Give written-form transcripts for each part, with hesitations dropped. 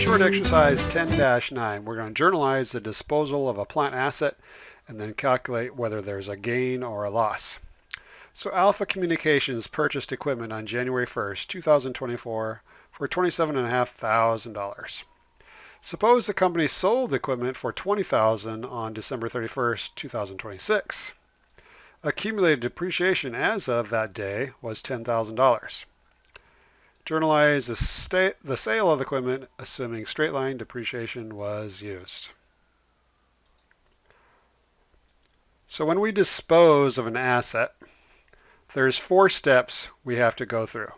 Short exercise 10-9. We're going to journalize the disposal of a plant asset and then calculate whether there's a gain or a loss. So Alpha Communications purchased equipment on January 1st, 2024 for $27,500. Suppose the company sold equipment for $20,000 on December 31st, 2026. Accumulated depreciation as of that day was $10,000. Journalize the sale of the equipment, assuming straight line depreciation was used. So when we dispose of an asset, there's 4 steps we have to go through.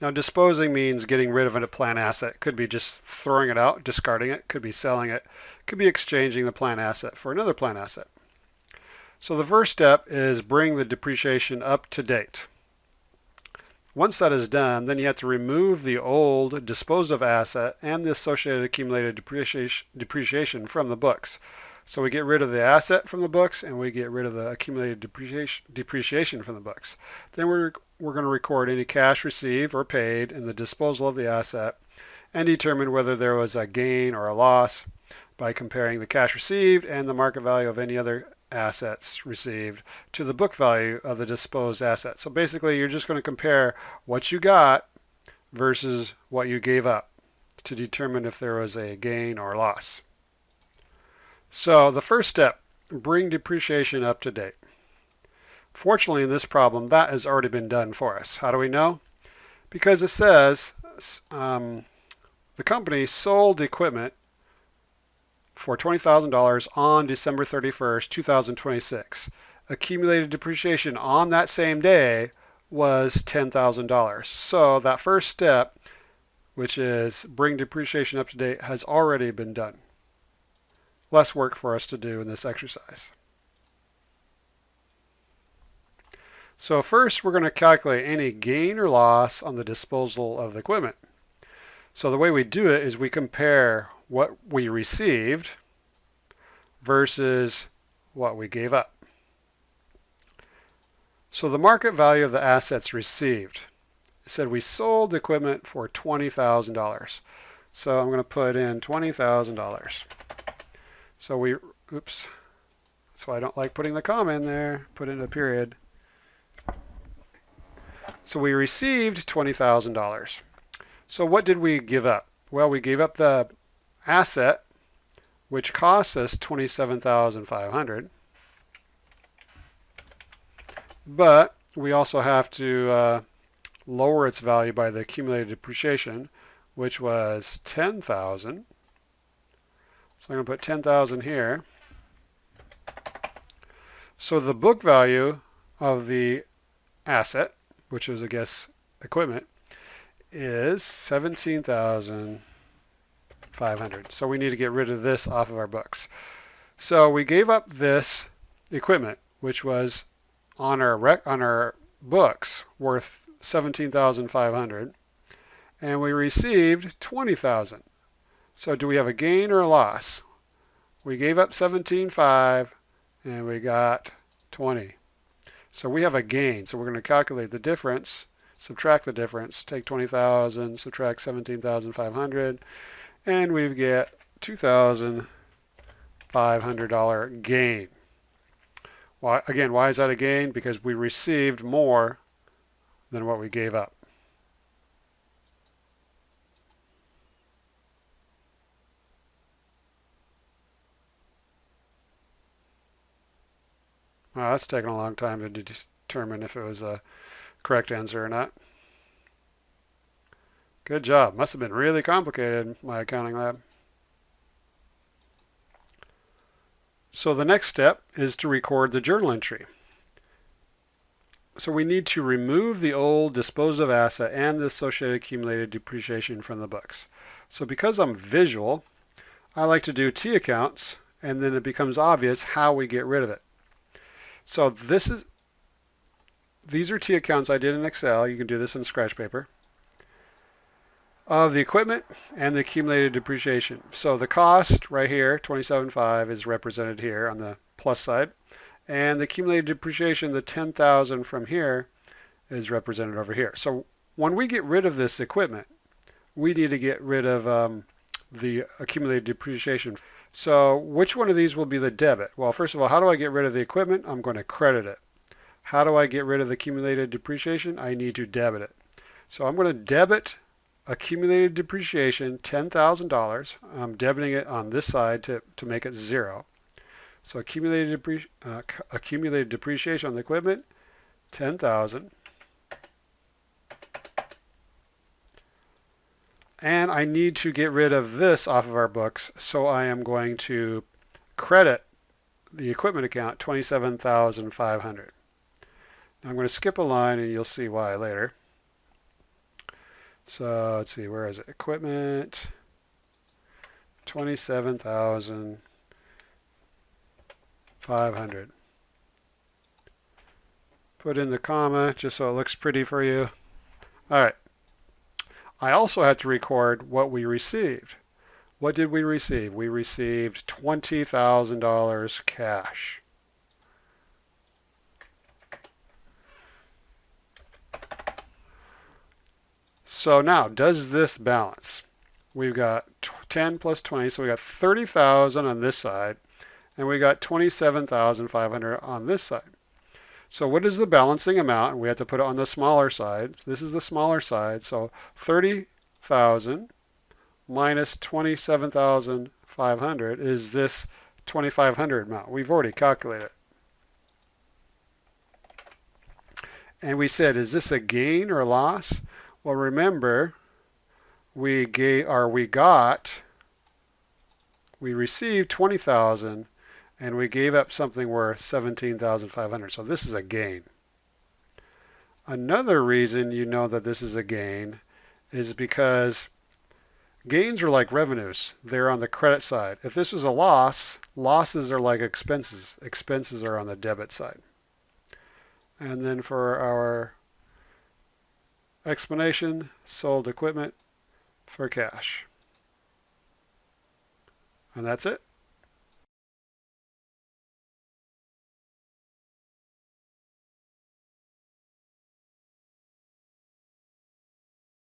Now, disposing means getting rid of a plant asset. It could be just throwing it out, discarding it, could be selling it, could be exchanging the plant asset for another plant asset. So the first step is bring the depreciation up to date. Once that is done, then you have to remove the old disposed of asset and the associated accumulated depreciation from the books. So we get rid of the asset from the books and we get rid of the accumulated depreciation from the books. Then we're going to record any cash received or paid in the disposal of the asset and determine whether there was a gain or a loss by comparing the cash received and the market value of any other assets received to the book value of the disposed asset. So basically you're just going to compare what you got versus what you gave up to determine if there was a gain or loss. So the first step, bring depreciation up to date. Fortunately in this problem that has already been done for us. How do we know? Because it says the company sold equipment for $20,000 on December 31st, 2026. Accumulated depreciation on that same day was $10,000. So that first step, which is bring depreciation up to date, has already been done. Less work for us to do in this exercise. So first we're going to calculate any gain or loss on the disposal of the equipment. So the way we do it is we compare what we received versus what we gave up. So the market value of the assets received, it said we sold equipment for $20,000. So I'm going to put in $20,000. So so I don't like putting the comma in there, put in a period. So we received $20,000. So what did we give up? Well, we gave up the asset, which cost us $27,500. But we also have to lower its value by the accumulated depreciation, which was $10,000. So I'm going to put $10,000 here. So the book value of the asset, which is, I guess, equipment, is $17,500. So we need to get rid of this off of our books. So we gave up this equipment, which was on our books worth $17,500, and we received $20,000. So do we have a gain or a loss? We gave up $17,500 and we got $20,000. So we have a gain. So we're going to calculate the difference, subtract the difference, take $20,000, subtract $17,500, and we get $2,500 gain. Why is that a gain? Because we received more than what we gave up. Wow, that's taken a long time to determine if it was a correct answer or not. Good job. Must have been really complicated, my accounting lab. So the next step is to record the journal entry. So we need to remove the old disposed of asset and the associated accumulated depreciation from the books. So because I'm visual, I like to do T accounts, and then it becomes obvious how we get rid of it. So these are T accounts I did in Excel. You can do this in scratch paper. Of the equipment and the accumulated depreciation. So the cost right here, $27,500, is represented here on the plus side. And the accumulated depreciation, the $10,000 from here, is represented over here. So when we get rid of this equipment, we need to get rid of the accumulated depreciation. So which one of these will be the debit? Well, first of all, how do I get rid of the equipment? I'm going to credit it. How do I get rid of the accumulated depreciation? I need to debit it. So I'm going to debit accumulated depreciation, $10,000. I'm debiting it on this side to make it 0. So accumulated depreciation on the equipment, 10,000. And I need to get rid of this off of our books, so I am going to credit the equipment account, 27,500. Now I'm going to skip a line and you'll see why later. So let's see, where is it? Equipment, 27,500. Put in the comma just so it looks pretty for you. All right. I also have to record what we received. What did we receive? We received $20,000 cash. So now, does this balance? We've got 10 plus 20, so we got 30,000 on this side, and we got 27,500 on this side. So what is the balancing amount? We have to put it on the smaller side. So this is the smaller side. So 30,000 minus 27,500 is this 2,500 amount. We've already calculated it. And we said, is this a gain or a loss? Well, remember, we received 20,000 and we gave up something worth 17,500. So this is a gain. Another reason you know that this is a gain is because gains are like revenues. They're on the credit side. If this was a loss, losses are like expenses. Expenses are on the debit side. And then for our explanation, sold equipment for cash. And that's it.